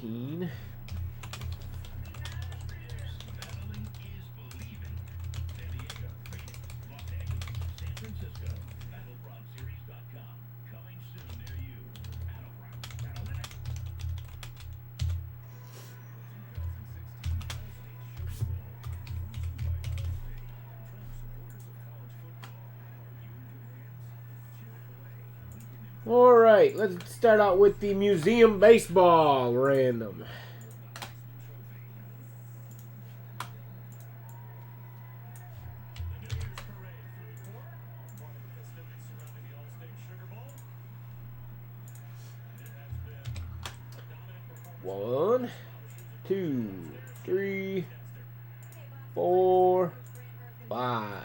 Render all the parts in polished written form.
19. All right, let's start out with the Museum Baseball random. One, 2, 3, 4, 5.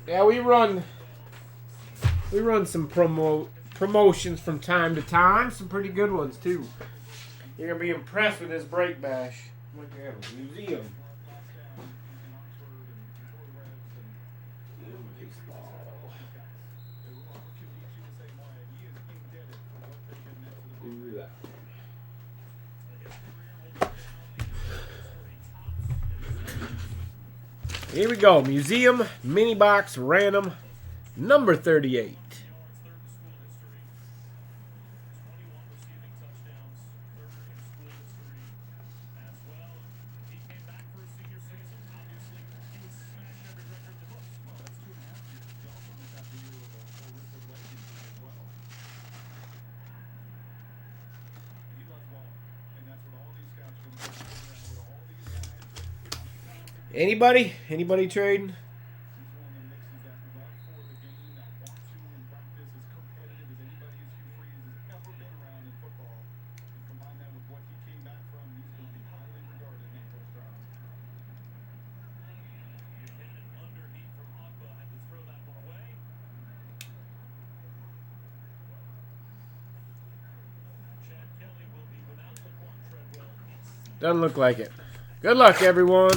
Yeah, we run some promotions from time to time. Some pretty good ones too. You're gonna be impressed with this break bash. Look at it, museum. Do that. Here we go. Museum mini box random number 38. Anybody trading? Doesn't look like it. Good luck, everyone.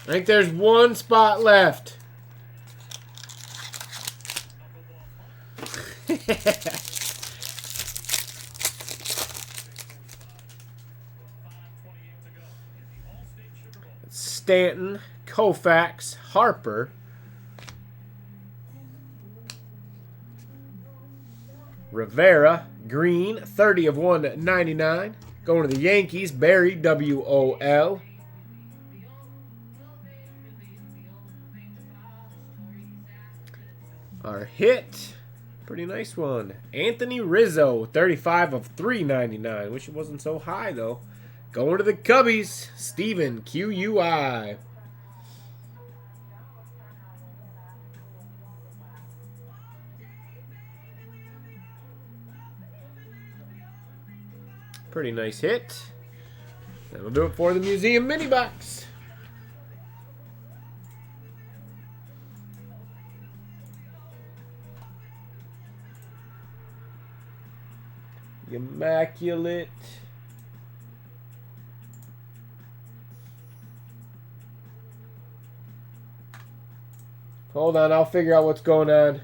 I think there's one spot left. Stanton, Koufax, Harper. Rivera, Green, 30 of 199. Going to the Yankees, Barry, WOL. Our hit, pretty nice one. Anthony Rizzo, 35 of 399. Wish it wasn't so high, though. Going to the Cubbies, Steven, QUI. Pretty nice hit. That'll do it for the Museum Mini Box. Immaculate. Hold on, I'll figure out what's going on.